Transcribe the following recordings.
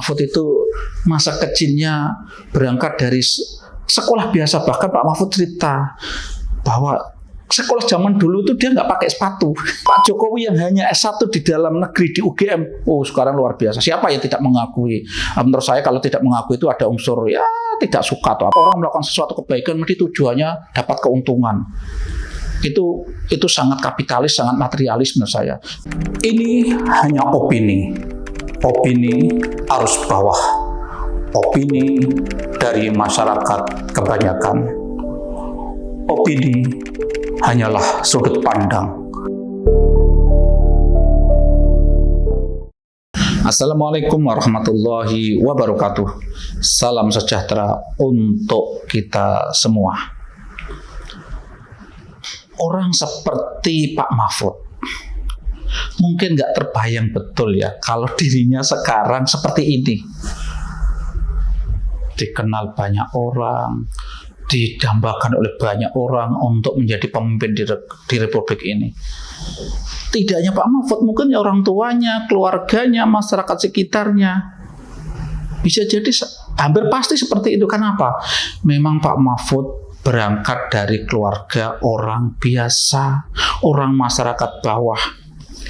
Mahfud itu masa kecilnya berangkat dari sekolah biasa. Bahkan Pak Mahfud cerita bahwa sekolah zaman dulu itu dia nggak pakai sepatu. Pak Jokowi yang hanya S1 di dalam negeri di UGM, oh sekarang luar biasa. Siapa yang tidak mengakui? Menurut saya kalau tidak mengakui itu ada unsur ya tidak suka atau apa. Orang melakukan sesuatu kebaikan mesti tujuannya dapat keuntungan. Itu sangat kapitalis, sangat materialis menurut saya. Ini hanya opini arus bawah, opini dari masyarakat kebanyakan. Opini hanyalah sudut pandang. Assalamualaikum warahmatullahi wabarakatuh. Salam sejahtera untuk kita semua. Orang seperti Pak Mahfud mungkin nggak terbayang betul ya kalau dirinya sekarang seperti ini. Dikenal banyak orang, didambakan oleh banyak orang untuk menjadi pemimpin di Republik ini. Tidak hanya Pak Mahfud, mungkin ya orang tuanya, keluarganya, masyarakat sekitarnya. Bisa jadi hampir pasti seperti itu. Kenapa? Memang Pak Mahfud berangkat dari keluarga orang biasa, orang masyarakat bawah.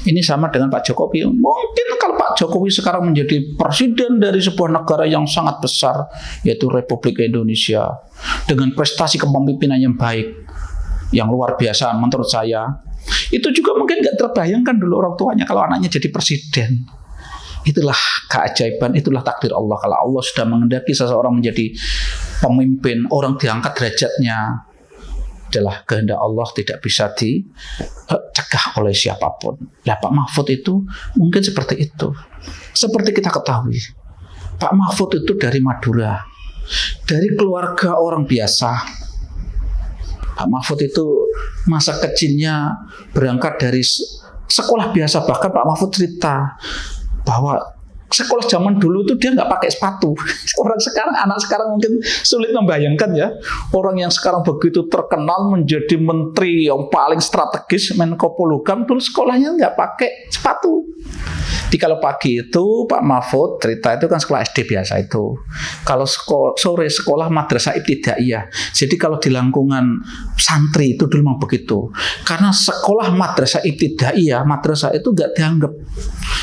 Ini sama dengan Pak Jokowi. Mungkin kalau Pak Jokowi sekarang menjadi presiden dari sebuah negara yang sangat besar, yaitu Republik Indonesia, dengan prestasi kepemimpinan yang baik, yang luar biasa menurut saya, itu juga mungkin nggak terbayangkan dulu orang tuanya kalau anaknya jadi presiden. Itulah keajaiban, itulah takdir Allah. Kalau Allah sudah menghendaki seseorang menjadi pemimpin, orang diangkat derajatnya, adalah kehendak Allah, tidak bisa dicegah oleh siapapun. Nah, Pak Mahfud itu mungkin seperti itu. Seperti kita ketahui, Pak Mahfud itu dari Madura, dari keluarga orang biasa. Pak Mahfud itu masa kecilnya berangkat dari sekolah biasa. Bahkan Pak Mahfud cerita bahwa sekolah zaman dulu itu dia nggak pakai sepatu. Orang sekarang, anak sekarang mungkin sulit membayangkan ya. Orang yang sekarang begitu terkenal menjadi menteri yang paling strategis, Menko Polhukam, dulu sekolahnya nggak pakai sepatu. Jadi kalau pagi itu Pak Mahfud cerita itu kan sekolah SD biasa itu. Kalau sore sekolah madrasah ibtidaiyah. Jadi kalau di lingkungan santri itu dulu memang begitu. Karena sekolah madrasah ibtidaiyah, madrasah itu nggak dianggap.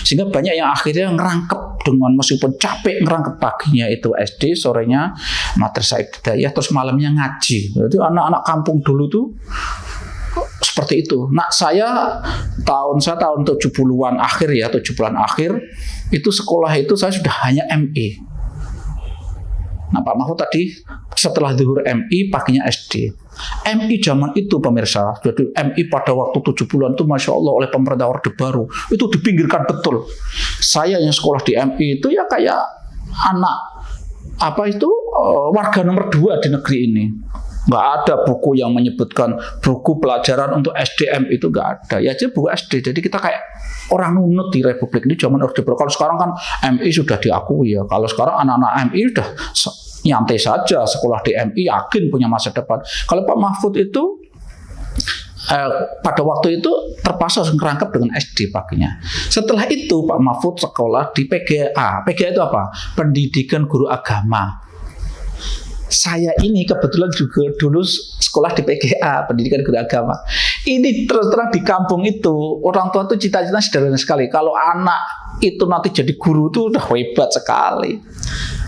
Sehingga banyak yang akhirnya ngerangkep dengan meskipun capek ngerangkep paginya itu SD, sorenya madrasah ibtidaiyah, terus malamnya ngaji. Jadi anak-anak kampung dulu tuh seperti itu. Nah, saya tahun 70-an akhir ya, 70-an akhir itu sekolah itu saya sudah hanya MI. Nah, Pak Mahfud tadi setelah zuhur MI, paginya SD. MI zaman itu pemirsa, jadi MI pada waktu 70-an itu Masya Allah oleh pemerintah Orde Baru itu dipinggirkan betul. Saya yang sekolah di MI itu ya kayak anak warga nomor 2 di negeri ini. Nggak ada buku yang menyebutkan buku pelajaran untuk SDM itu nggak ada. Ya aja buku SD. Jadi kita kayak orang nunut di Republik ini zaman Orde Baru. Kalau sekarang kan MI sudah diakui ya. Kalau sekarang anak-anak MI udah nyantai saja sekolah di MI, yakin punya masa depan. Kalau Pak Mahfud itu pada waktu itu terpaksa ngerangkep dengan SD paginya. Setelah itu Pak Mahfud sekolah di PGA. PGA itu apa? Pendidikan Guru Agama. Saya ini kebetulan juga dulu sekolah di PGA, Pendidikan Guru Agama. Ini terus terang di kampung itu, orang tua itu cita-cita sederhana sekali. Kalau anak itu nanti jadi guru itu udah hebat sekali.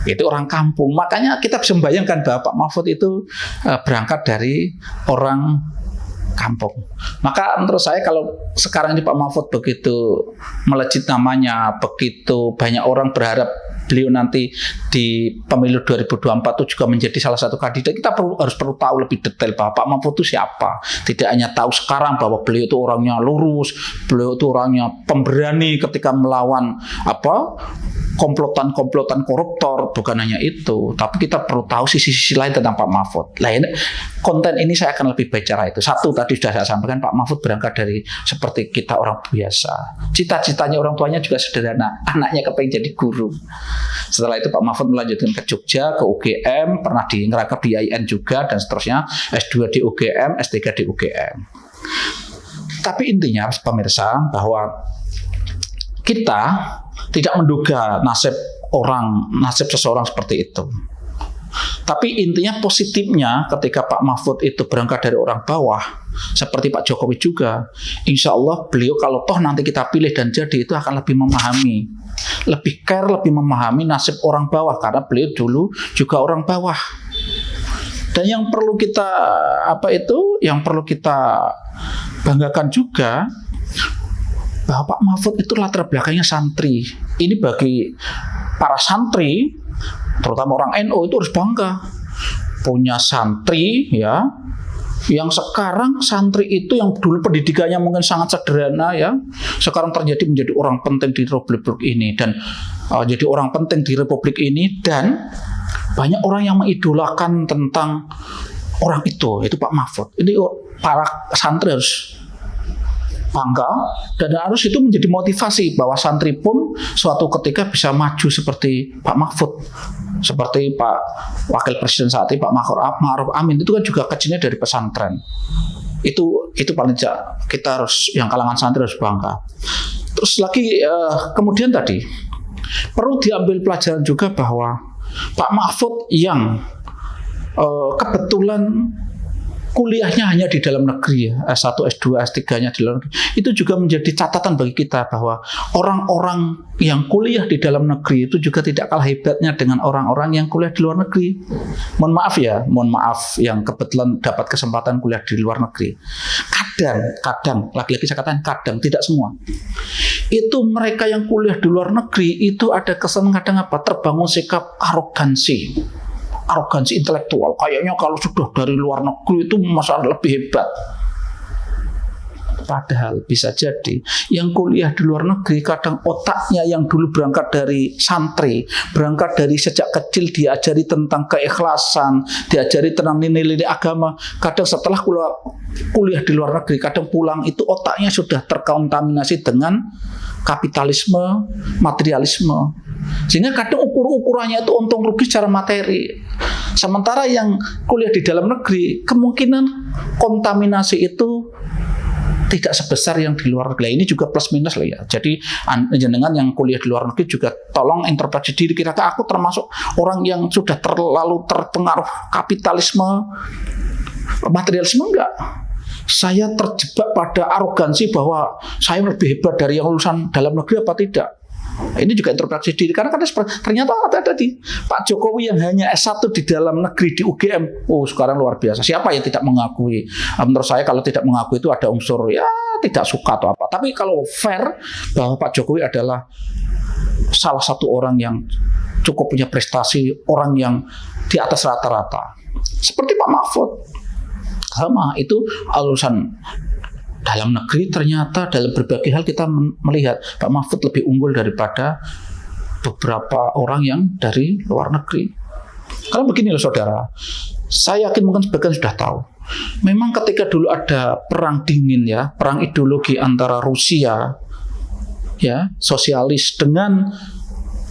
Itu orang kampung. Makanya kita bisa membayangkan bahwa Pak Mahfud itu berangkat dari orang kampung. Maka menurut saya kalau sekarang ini Pak Mahfud begitu melejit namanya, begitu banyak orang berharap beliau nanti di pemilu 2024 itu juga menjadi salah satu kandidat, kita harus perlu tahu lebih detail bahwa Pak Mahfud itu siapa. Tidak hanya tahu sekarang bahwa beliau itu orangnya lurus, beliau itu orangnya pemberani ketika melawan komplotan-komplotan koruptor, bukan hanya itu, tapi kita perlu tahu sisi-sisi lain tentang Pak Mahfud. Konten ini saya akan lebih bicara itu. Satu, tadi sudah saya sampaikan, Pak Mahfud berangkat dari seperti kita orang biasa. Cita-citanya orang tuanya juga sederhana, anaknya kepengen jadi guru. Setelah itu Pak Mahfud melanjutkan ke Jogja, ke UGM, pernah ngerangkap di IAIN juga, dan seterusnya, S2 di UGM, S3 di UGM. Tapi intinya, pemirsa, bahwa kita tidak menduga nasib nasib seseorang seperti itu. Tapi intinya positifnya ketika Pak Mahfud itu berangkat dari orang bawah, seperti Pak Jokowi juga, insya Allah beliau kalau toh nanti kita pilih dan jadi, itu akan lebih memahami, lebih care, lebih memahami nasib orang bawah, karena beliau dulu juga orang bawah. Dan yang perlu kita banggakan juga, bahwa Pak Mahfud itu latar belakangnya santri. Ini bagi para santri, terutama orang NU, itu harus bangga punya santri ya, yang sekarang santri itu yang dulu pendidikannya mungkin sangat sederhana ya, sekarang menjadi orang penting di Republik ini, dan jadi orang penting di Republik ini, dan banyak orang yang mengidolakan tentang orang itu Pak Mahfud. Ini para santri harus bangga, dan harus itu menjadi motivasi bahwa santri pun suatu ketika bisa maju seperti Pak Mahfud, seperti Pak Wakil Presiden saat ini Pak Ma'ruf Amin, itu kan juga kecilnya dari pesantren. Itu paling tidak kita harus, yang kalangan santri harus bangga. Terus lagi kemudian tadi perlu diambil pelajaran juga bahwa Pak Mahfud yang kebetulan kuliahnya hanya di dalam negeri ya, S1, S2, S3-nya di dalam negeri, itu juga menjadi catatan bagi kita bahwa orang-orang yang kuliah di dalam negeri itu juga tidak kalah hebatnya dengan orang-orang yang kuliah di luar negeri. Mohon maaf yang kebetulan dapat kesempatan kuliah di luar negeri. Kadang, lagi-lagi saya katakan kadang, tidak semua. Itu mereka yang kuliah di luar negeri itu ada kesan kadang terbangun sikap arogansi intelektual. Kayaknya kalau sudah dari luar negeri itu masalah lebih hebat. Padahal bisa jadi yang kuliah di luar negeri kadang otaknya yang dulu berangkat dari santri, berangkat dari sejak kecil diajari tentang keikhlasan, diajari tentang nilai-nilai agama. Kadang setelah kuliah di luar negeri, kadang pulang itu otaknya sudah terkontaminasi dengan kapitalisme, materialisme. Sehingga kadang ukurannya itu untung rugi secara materi. Sementara yang kuliah di dalam negeri, kemungkinan kontaminasi itu tidak sebesar yang di luar negeri. Ini juga plus minus lah ya. Jadi jenengan yang kuliah di luar negeri juga tolong introspeksi diri. Kira-kira aku termasuk orang yang sudah terlalu terpengaruh kapitalisme, materialisme enggak? Saya terjebak pada arogansi bahwa saya lebih hebat dari yang lulusan dalam negeri apa tidak? Ini juga introspeksi diri, karena ternyata ada tadi Pak Jokowi yang hanya S1 di dalam negeri di UGM, sekarang luar biasa. Siapa yang tidak mengakui? Menurut saya kalau tidak mengakui itu ada unsur ya tidak suka atau apa. Tapi kalau fair bahwa Pak Jokowi adalah salah satu orang yang cukup punya prestasi, orang yang di atas rata-rata. Seperti Pak Mahfud, sama itu lulusan dalam negeri. Ternyata dalam berbagai hal kita melihat Pak Mahfud lebih unggul daripada beberapa orang yang dari luar negeri. Karena begini loh saudara, saya yakin mungkin sebagian sudah tahu. Memang ketika dulu ada perang dingin ya, perang ideologi antara Rusia ya, sosialis dengan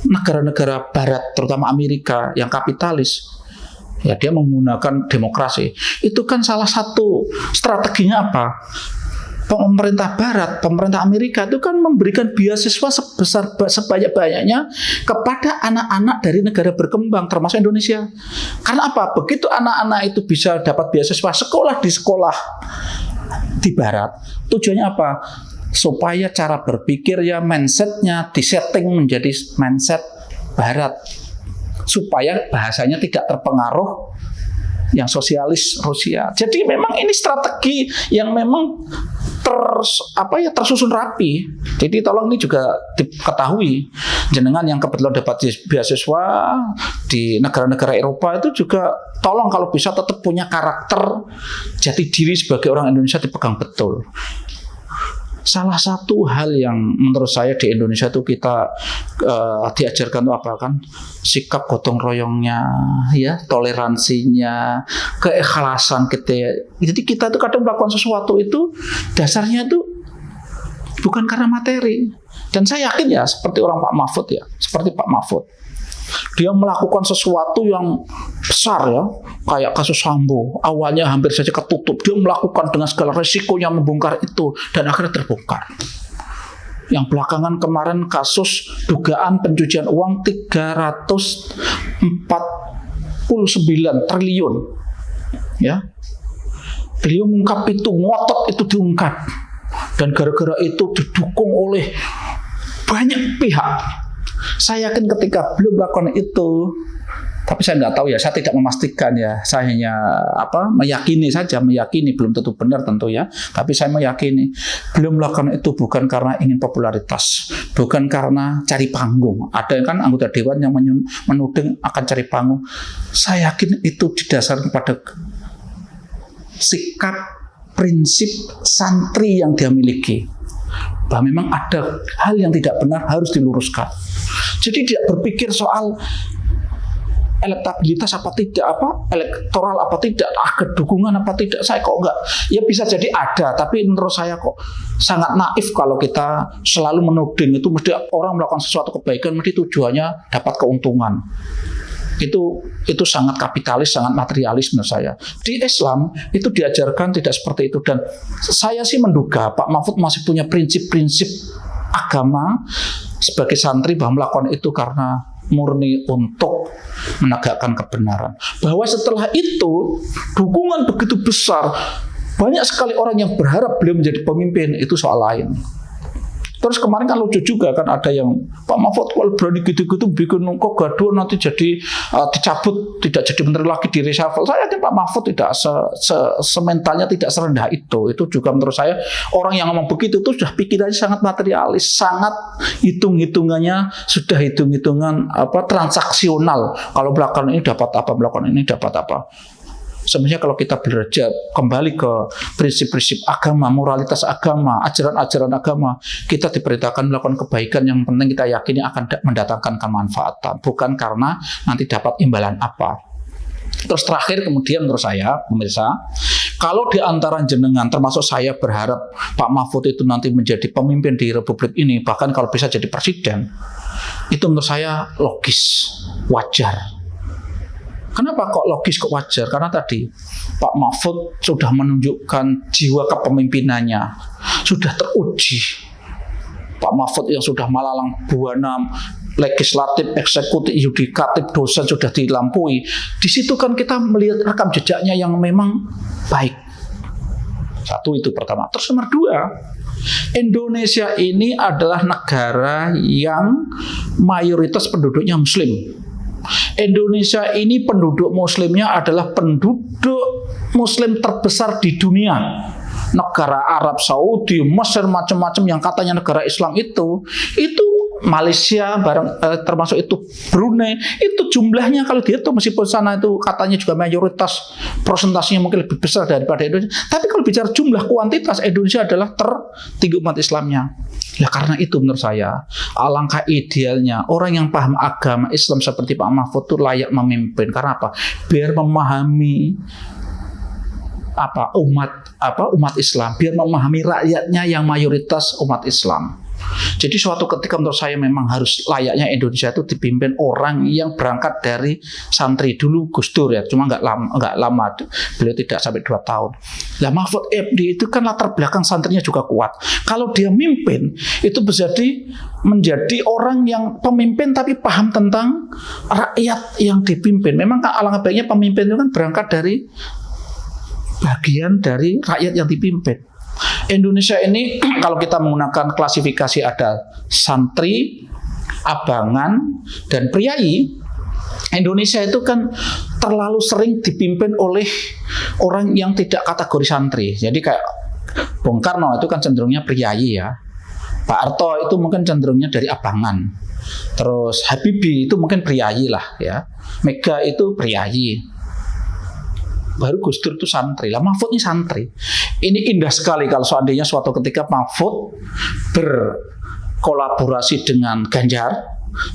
negara-negara barat, terutama Amerika yang kapitalis. Ya, dia menggunakan demokrasi. Itu kan salah satu strateginya apa? Pemerintah Barat, pemerintah Amerika itu kan memberikan beasiswa sebanyak-banyaknya kepada anak-anak dari negara berkembang, termasuk Indonesia. Karena apa? Begitu anak-anak itu bisa dapat beasiswa sekolah di Barat, tujuannya apa? Supaya cara berpikirnya, mindsetnya disetting menjadi mindset Barat, supaya bahasanya tidak terpengaruh yang sosialis Rusia. Jadi memang ini strategi yang memang tersusun rapi. Jadi tolong ini juga diketahui. Jenengan yang kebetulan dapat beasiswa di negara-negara Eropa itu juga tolong kalau bisa tetap punya karakter jati diri sebagai orang Indonesia dipegang betul. Salah satu hal yang menurut saya di Indonesia itu kita diajarkan itu apa kan? Sikap gotong royongnya, ya, toleransinya, keikhlasan kita. Jadi kita itu kadang melakukan sesuatu itu dasarnya itu bukan karena materi. Dan saya yakin ya seperti orang Pak Mahfud ya, seperti Pak Mahfud. Dia melakukan sesuatu yang besar ya, kayak kasus Sambo. Awalnya hampir saja ketutup. Dia melakukan dengan segala resikonya membongkar itu dan akhirnya terbongkar. Yang belakangan kemarin kasus dugaan pencucian uang 349 triliun. Ya. Beliau mengungkap itu, ngotot itu diungkap. Dan gara-gara itu didukung oleh banyak pihak. Saya yakin ketika beliau melakukan itu, tapi saya nggak tahu ya, saya tidak memastikan ya, saya hanya meyakini saja, belum tentu benar tentu ya, tapi saya meyakini beliau melakukan itu bukan karena ingin popularitas, bukan karena cari panggung. Ada kan anggota dewan yang menuding akan cari panggung. Saya yakin itu didasarkan pada sikap prinsip santri yang dia miliki, bahwa memang ada hal yang tidak benar harus diluruskan. Jadi tidak berpikir soal elektabilitas apa tidak, elektoral apa tidak, dukungan apa tidak. Saya kok enggak, ya bisa jadi ada, tapi menurut saya kok sangat naif kalau kita selalu menuding itu mesti orang melakukan sesuatu kebaikan mesti tujuannya dapat keuntungan. Itu sangat kapitalis, sangat materialis menurut saya. Di Islam itu diajarkan tidak seperti itu, dan saya sih menduga Pak Mahfud masih punya prinsip-prinsip agama sebagai santri bahwa melakukan itu karena murni untuk menegakkan kebenaran. Bahwa setelah itu dukungan begitu besar, banyak sekali orang yang berharap beliau menjadi pemimpin, itu soal lain. Terus kemarin kan lucu juga kan, ada yang Pak Mahfud kalau berani gitu-gitu bikin kok gaduh nanti jadi dicabut, tidak jadi menteri lagi, di reshuffle. Saya yakin Pak Mahfud tidak sementalnya tidak serendah itu. Itu juga menurut saya orang yang ngomong begitu itu sudah pikirannya sangat materialis, sangat hitung-hitungannya sudah hitung-hitungan transaksional. Kalau melakukan ini dapat apa, melakukan ini dapat apa. Sebenarnya kalau kita belajar kembali ke prinsip-prinsip agama, moralitas agama, ajaran-ajaran agama, kita diperintahkan melakukan kebaikan yang penting kita yakini akan mendatangkan kemanfaatan, bukan karena nanti dapat imbalan apa. Terus terakhir kemudian menurut saya, pemirsa, kalau di antara jenengan termasuk saya berharap Pak Mahfud itu nanti menjadi pemimpin di Republik ini, bahkan kalau bisa jadi presiden, itu menurut saya logis, wajar. Kenapa kok logis, kok wajar? Karena tadi Pak Mahfud sudah menunjukkan jiwa kepemimpinannya, sudah teruji. Pak Mahfud yang sudah malalang buana, legislatif, eksekutif, yudikatif, dosen sudah dilampaui. Di situ kan kita melihat rekam jejaknya yang memang baik. Satu itu pertama. Terus nomor dua, Indonesia ini adalah negara yang mayoritas penduduknya Muslim. Indonesia ini penduduk muslimnya adalah penduduk muslim terbesar di dunia. Negara Arab Saudi, Mesir, macam-macam yang katanya negara Islam itu Malaysia termasuk itu Brunei, itu jumlahnya kalau dihitung meskipun sana itu katanya juga mayoritas, presentasinya mungkin lebih besar daripada Indonesia, tapi kalau bicara jumlah kuantitas, Indonesia adalah tertinggi umat Islamnya. Ya karena itu menurut saya alangkah idealnya orang yang paham agama Islam seperti Pak Mahfud itu layak memimpin. Karena apa? Biar memahami umat Islam, biar memahami rakyatnya yang mayoritas umat Islam. Jadi suatu ketika menurut saya memang harus layaknya Indonesia itu dipimpin orang yang berangkat dari santri. Dulu Gus Dur ya, cuma nggak lama, beliau tidak sampai 2 tahun. Nah Mahfud MD itu kan latar belakang santrinya juga kuat. Kalau dia mimpin itu bisa menjadi orang yang pemimpin tapi paham tentang rakyat yang dipimpin. Memang kan alangkah baiknya pemimpin itu kan berangkat dari bagian dari rakyat yang dipimpin. Indonesia ini kalau kita menggunakan klasifikasi ada santri, abangan, dan priai. Indonesia itu kan terlalu sering dipimpin oleh orang yang tidak kategori santri. Jadi kayak Bung Karno itu kan cenderungnya priai ya. Pak Harto itu mungkin cenderungnya dari abangan. Terus Habibie itu mungkin priai lah ya. Mega itu priai. Baru Gus Dur itu santri. Lah Mahfud ini santri. Ini indah sekali kalau seandainya suatu ketika Mahfud berkolaborasi dengan Ganjar,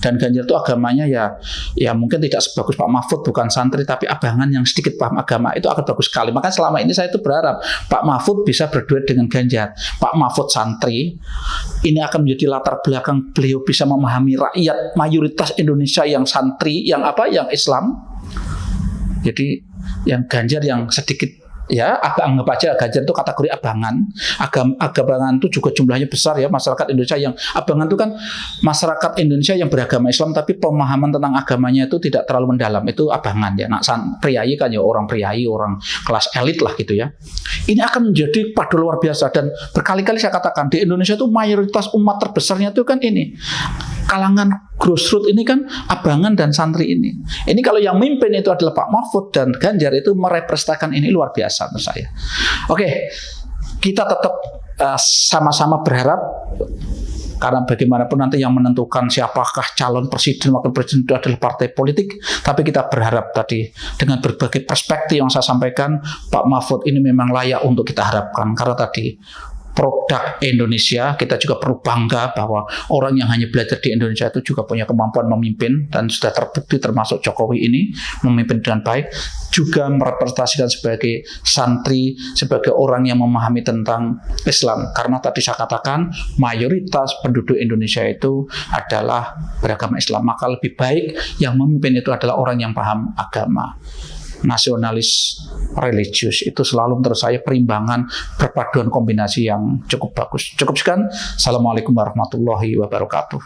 dan Ganjar itu agamanya ya mungkin tidak sebagus Pak Mahfud, bukan santri tapi abangan yang sedikit paham agama, itu akan bagus sekali. Maka selama ini saya itu berharap Pak Mahfud bisa berduet dengan Ganjar. Pak Mahfud santri, ini akan menjadi latar belakang beliau bisa memahami rakyat mayoritas Indonesia yang santri, yang Islam. Jadi yang Ganjar yang sedikit Ya, anggap aja Ganjar itu kategori abangan. Abangan itu juga jumlahnya besar ya, masyarakat Indonesia yang abangan itu kan masyarakat Indonesia yang beragama Islam tapi pemahaman tentang agamanya itu tidak terlalu mendalam, itu abangan ya. Nah, priayi kan ya orang priayi, orang kelas elit lah gitu ya. Ini akan menjadi padu luar biasa, dan berkali-kali saya katakan di Indonesia itu mayoritas umat terbesarnya itu kan ini kalangan grassroots ini kan abangan dan santri ini. Ini kalau yang mimpin itu adalah Pak Mahfud dan Ganjar, itu merepresentasikan ini luar biasa menurut saya. Oke, kita tetap sama-sama berharap, karena bagaimanapun nanti yang menentukan siapakah calon presiden, wakil presiden itu adalah partai politik. Tapi kita berharap tadi dengan berbagai perspektif yang saya sampaikan, Pak Mahfud ini memang layak untuk kita harapkan. Karena tadi produk Indonesia, kita juga perlu bangga bahwa orang yang hanya belajar di Indonesia itu juga punya kemampuan memimpin, dan sudah terbukti termasuk Jokowi ini memimpin dengan baik, juga merepresentasikan sebagai santri, sebagai orang yang memahami tentang Islam. Karena tadi saya katakan mayoritas penduduk Indonesia itu adalah beragama Islam, maka lebih baik yang memimpin itu adalah orang yang paham agama. Nasionalis religius itu selalu menurut saya perimbangan perpaduan kombinasi yang cukup bagus. Cukup sekian. Assalamualaikum warahmatullahi wabarakatuh.